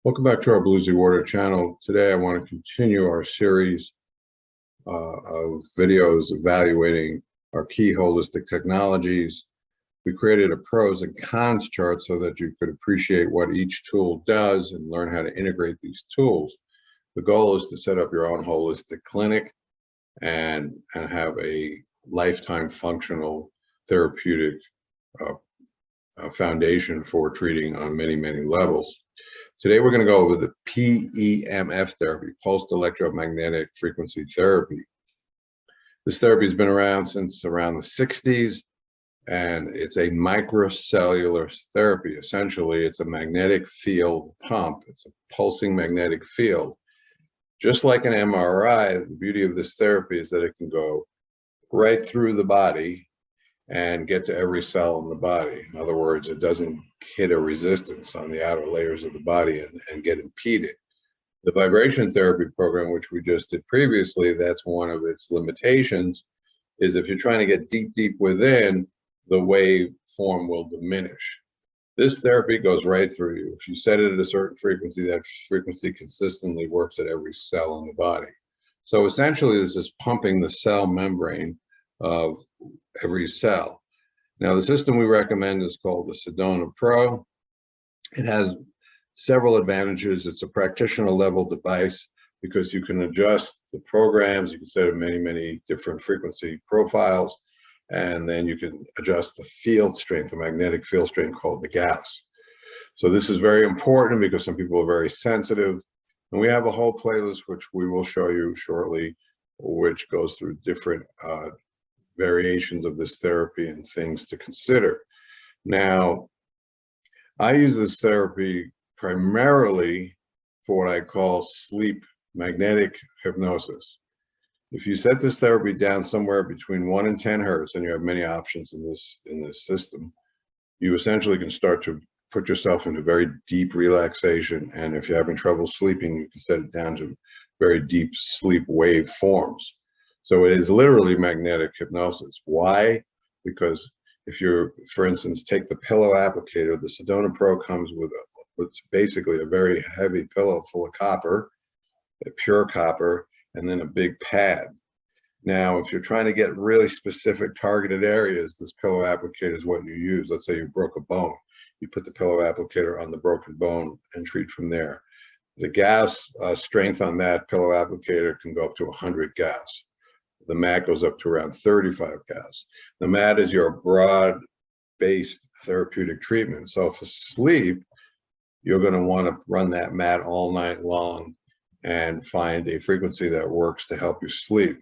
Welcome back to our Bluesy Warrior channel. Today I want to continue our series of videos evaluating our key holistic technologies. We created a pros and cons chart so that you could appreciate what each tool does and learn how to integrate these tools. The goal is to set up your own holistic clinic and have a lifetime functional therapeutic foundation for treating on many levels. Today, we're going to go over the P.E.M.F therapy, pulsed electromagnetic frequency therapy. This therapy has been around since around the 60s, and it's a microcellular therapy. Essentially, it's a magnetic field pump. It's a pulsing magnetic field. Just like an MRI, the beauty of this therapy is that it can go right through the body and get to every cell in the body. In other words, it doesn't hit a resistance on the outer layers of the body and get impeded. The vibration therapy program, which we just did previously, that's one of its limitations, is if you're trying to get deep within, the wave form will diminish. This therapy goes right through you. If you set it at a certain frequency, that frequency consistently works at every cell in the body. So essentially, this is pumping the cell membrane of every cell. Now, the system we recommend is called the Sedona Pro. It has several advantages. It's a practitioner level device because you can adjust the programs. You can set many different frequency profiles, and then you can adjust the field strength, the magnetic field strength called the Gauss. So this is very important because some people are very sensitive. And we have a whole playlist, which we will show you shortly, which goes through different variations of this therapy and things to consider. Now, I use this therapy primarily for what I call sleep magnetic hypnosis. If you set this therapy down somewhere between 1 and 10 hertz, and you have many options in this system, you essentially can start to put yourself into very deep relaxation. And if you're having trouble sleeping, you can set it down to very deep sleep wave forms. So it is literally magnetic hypnosis. Why? Because if you're, for instance, take the pillow applicator, the Sedona Pro comes with what's basically a very heavy pillow full of copper, pure copper, and then a big pad. Now, if you're trying to get really specific targeted areas, this pillow applicator is what you use. Let's say you broke a bone. You put the pillow applicator on the broken bone and treat from there. The Gauss strength on that pillow applicator can go up to 100 Gauss. The mat goes up to around 35 Gauss. The mat is your broad-based therapeutic treatment. So for sleep, you're going to want to run that mat all night long and find a frequency that works to help you sleep.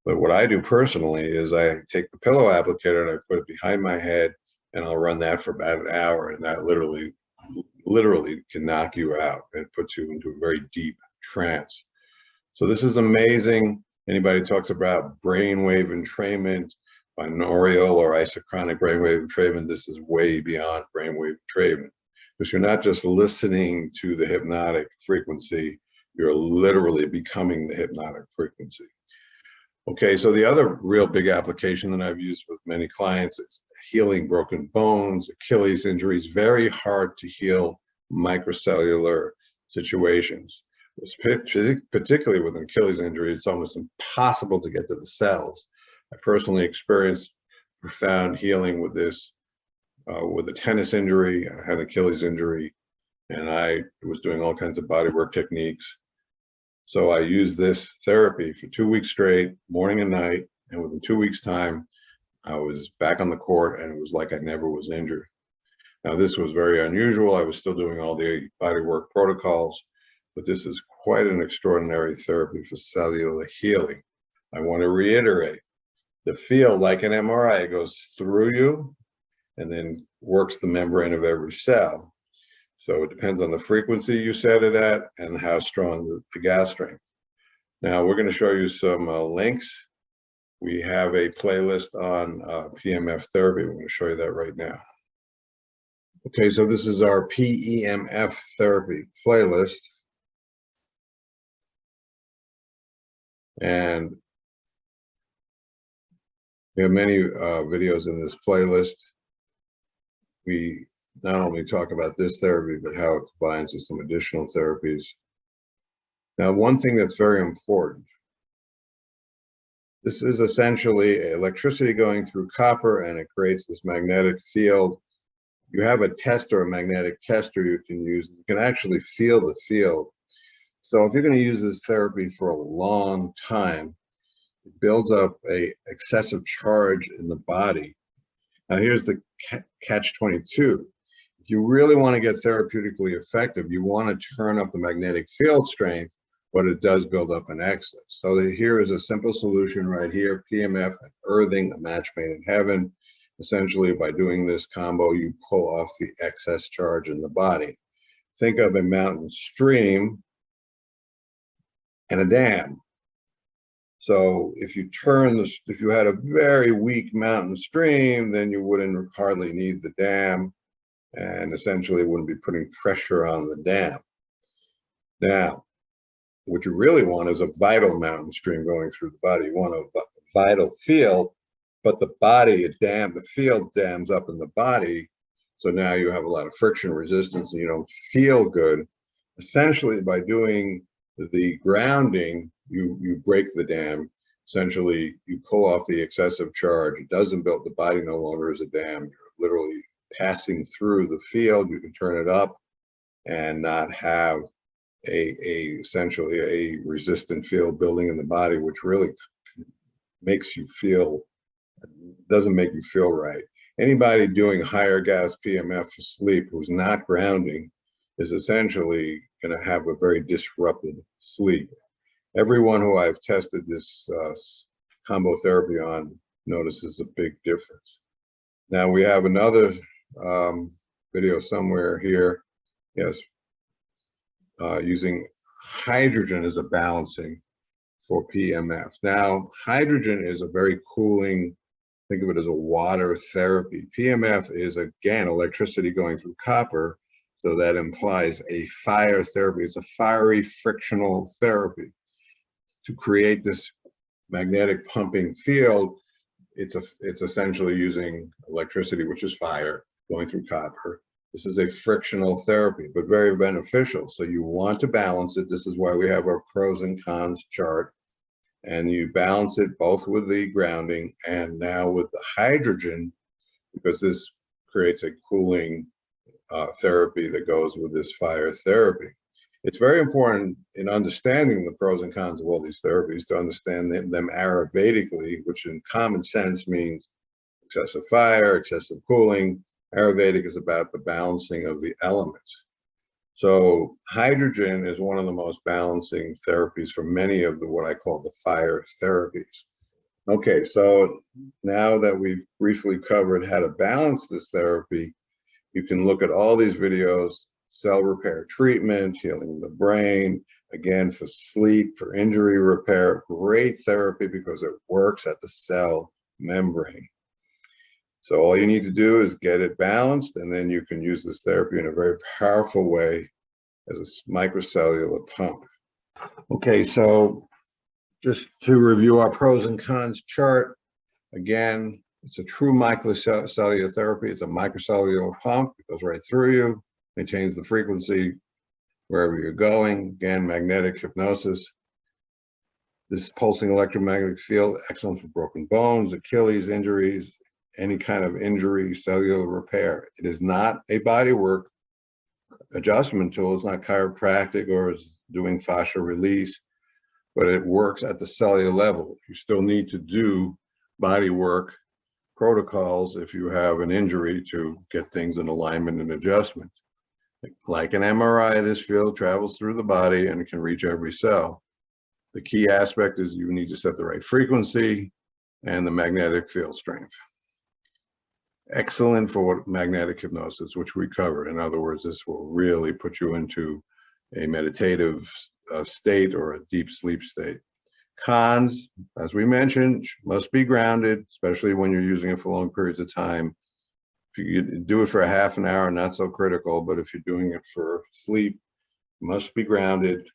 But what I do personally is I take the pillow applicator and I put it behind my head, and I'll run that for about an hour, and that literally can knock you out and puts you into a very deep trance. So this is amazing. Anybody talks about brainwave entrainment, binaural or isochronic brainwave entrainment, this is way beyond brainwave entrainment. Because you're not just listening to the hypnotic frequency, you're literally becoming the hypnotic frequency. Okay, so the other real big application that I've used with many clients is healing broken bones, Achilles injuries, very hard to heal microcellular situations. Particularly with an Achilles injury, it's almost impossible to get to the cells. I personally experienced profound healing with this, with a tennis injury. I had an Achilles injury, and I was doing all kinds of bodywork techniques. So I used this therapy for 2 weeks straight, morning and night, and within 2 weeks' time, I was back on the court, and it was like I never was injured. Now, this was very unusual. I was still doing all the bodywork protocols, but this is quite an extraordinary therapy for cellular healing. I want to reiterate, the field, like an MRI, goes through you and then works the membrane of every cell. So it depends on the frequency you set it at and how strong the gas strength. Now we're going to show you some links. We have a playlist on P.E.M.F therapy. We're going to show you that right now. Okay, so this is our P.E.M.F therapy playlist. And we have many videos in this playlist. We not only talk about this therapy, but how it combines with some additional therapies. Now, one thing that's very important, this is essentially electricity going through copper, and it creates this magnetic field. You have a tester, a magnetic tester you can use. You can actually feel the field. So if you're going to use this therapy for a long time, it builds up a excessive charge in the body. Now here's the catch-22. If you really want to get therapeutically effective, you want to turn up the magnetic field strength, but it does build up in excess. So here is a simple solution right here, P.E.M.F and earthing, a match made in heaven. Essentially, by doing this combo, you pull off the excess charge in the body. Think of a mountain stream and a dam. So if you if you had a very weak mountain stream, then you wouldn't hardly need the dam, and essentially wouldn't be putting pressure on the dam. Now, what you really want is a vital mountain stream going through the body. You want a vital field, but the body, the field dams up in the body. So now you have a lot of friction resistance and you don't feel good. Essentially, by doing the grounding, you break the dam. Essentially, you pull off the excessive charge. It doesn't build, the body no longer is a dam. You're literally passing through the field. You can turn it up and not have essentially a resistant field building in the body, which really makes you feel, doesn't make you feel right. Anybody doing higher gas P.E.M.F for sleep who's not grounding is essentially going to have a very disrupted sleep. Everyone who I've tested this combo therapy on notices a big difference. Now we have another video somewhere here. Yes, using hydrogen as a balancing for P.E.M.F. Now, hydrogen is a very cooling, think of it as a water therapy. P.E.M.F is, again, electricity going through copper, so that implies a fire therapy. It's a fiery frictional therapy. To create this magnetic pumping field, it's essentially using electricity, which is fire, going through copper. This is a frictional therapy, but very beneficial. So you want to balance it. This is why we have our pros and cons chart. And you balance it both with the grounding and now with the hydrogen, because this creates a cooling therapy that goes with this fire therapy. It's very important in understanding the pros and cons of all these therapies to understand them Ayurvedically, which in common sense means excessive fire, excessive cooling. Ayurvedic is about the balancing of the elements. So hydrogen is one of the most balancing therapies for many of what I call the fire therapies. Okay, so now that we've briefly covered how to balance this therapy, you can look at all these videos: cell repair treatment, healing the brain, again for sleep, for injury repair. Great therapy because it works at the cell membrane. So all you need to do is get it balanced, and then you can use this therapy in a very powerful way as a microcellular pump. Okay, so just to review our pros and cons chart, again, it's a true microcellular therapy. It's a microcellular pump. It goes right through you, maintains the frequency wherever you're going. Again, magnetic hypnosis. This pulsing electromagnetic field, excellent for broken bones, Achilles injuries, any kind of injury, cellular repair. It is not a bodywork adjustment tool. It's not chiropractic or is doing fascia release, but it works at the cellular level. You still need to do body work protocols if you have an injury to get things in alignment and adjustment. Like an MRI, this field travels through the body and it can reach every cell. The key aspect is you need to set the right frequency and the magnetic field strength. Excellent for magnetic hypnosis, which we covered. In other words, this will really put you into a meditative state or a deep sleep state. Cons, as we mentioned, must be grounded, especially when you're using it for long periods of time. If you do it for a half an hour, not so critical, but if you're doing it for sleep, must be grounded.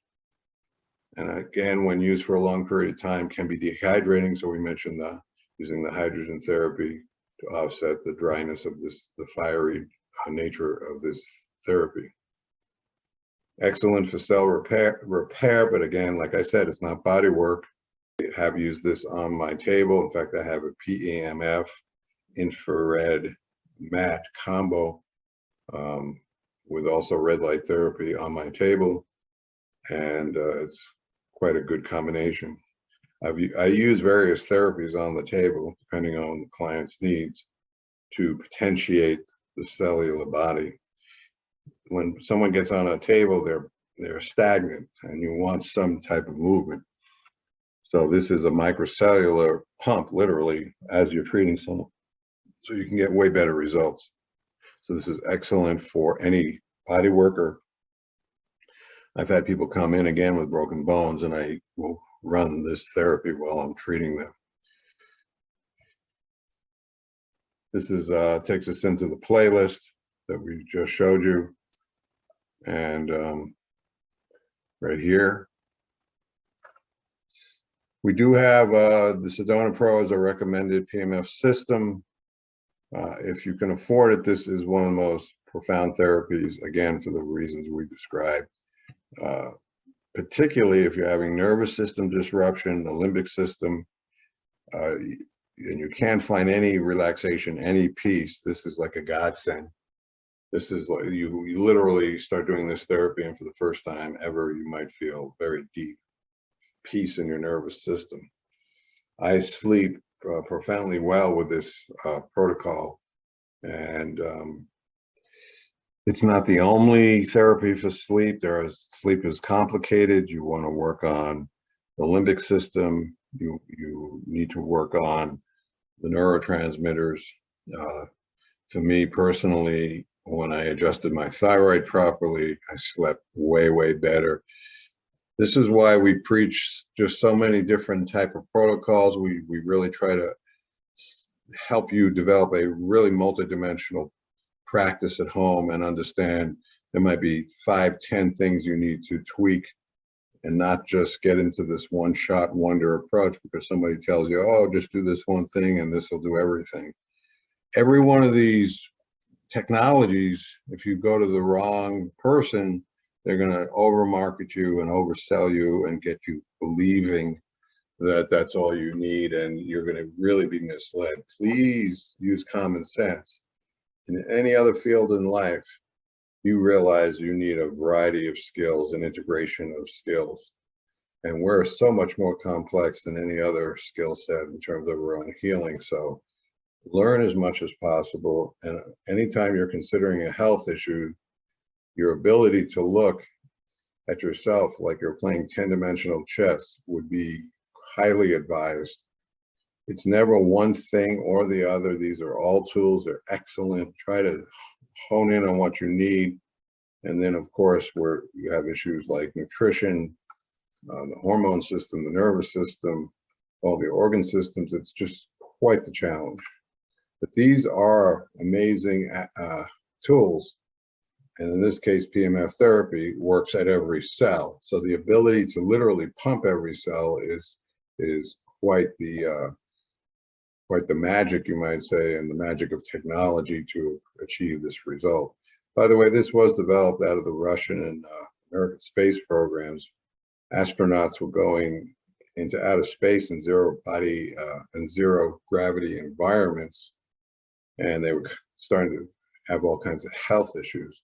And again, when used for a long period of time, can be dehydrating. So we mentioned using the hydrogen therapy to offset the dryness of the fiery nature of this therapy. Excellent for cell repair, but again, like I said, it's not body work. I have used this on my table. In fact, I have a P.E.M.F infrared mat combo with also red light therapy on my table, and it's quite a good combination. I use various therapies on the table depending on the client's needs to potentiate the cellular body. When someone gets on a table, they're stagnant, and you want some type of movement. So this is a microcellular pump, literally, as you're treating someone, so you can get way better results. So this is excellent for any body worker. I've had people come in again with broken bones, and I will run this therapy while I'm treating them. This is takes us into the playlist that we just showed you. And right here, we do have the Sedona Pro as a recommended P.E.M.F system. If you can afford it, this is one of the most profound therapies, again, for the reasons we described. Particularly if you're having nervous system disruption, the limbic system, and you can't find any relaxation, any peace, this is like a godsend. This is like you literally start doing this therapy, and for the first time ever, you might feel very deep peace in your nervous system. I sleep profoundly well with this protocol, and it's not the only therapy for sleep. Sleep is complicated. You want to work on the limbic system. You need to work on the neurotransmitters. For me personally, when I adjusted my thyroid properly, I slept way better. This is why we preach just so many different type of protocols. We really try to help you develop a really multidimensional practice at home and understand there might be 5-10 things you need to tweak, and not just get into this one-shot wonder approach because somebody tells you, oh, just do this one thing and this will do everything. Every one of these technologies, if you go to the wrong person, they're going to overmarket you and oversell you and get you believing that that's all you need, and you're going to really be misled. Please use common sense. In any other field in life, you realize you need a variety of skills and integration of skills. And we're so much more complex than any other skill set in terms of our own healing. So learn as much as possible. And anytime you're considering a health issue, your ability to look at yourself like you're playing 10-dimensional chess would be highly advised. It's never one thing or the other. These are all tools. They're excellent. Try to hone in on what you need. And then, of course, where you have issues like nutrition, the hormone system, the nervous system, all the organ systems, it's just quite the challenge. But these are amazing tools. And in this case, P.E.M.F therapy works at every cell. So the ability to literally pump every cell is quite the magic, you might say, and the magic of technology to achieve this result. By the way, this was developed out of the Russian and American space programs. Astronauts were going into outer space in zero gravity environments, and they were starting to have all kinds of health issues.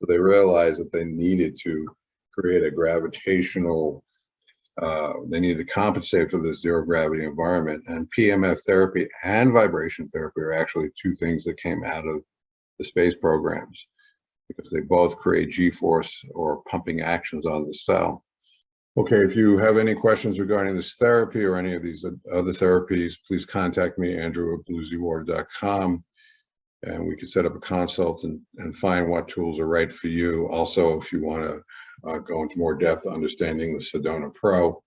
So they realized that they needed to create a gravitational, they needed to compensate for this zero gravity environment. And P.E.M.F therapy and vibration therapy are actually two things that came out of the space programs, because they both create G-force or pumping actions on the cell. Okay, if you have any questions regarding this therapy or any of these other therapies, please contact me, andrew@blueseawater.com, and we can set up a consult and find what tools are right for you. Also, if you want to go into more depth understanding the Sedona Pro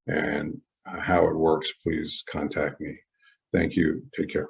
and how it works, please contact me. Thank you. Take care.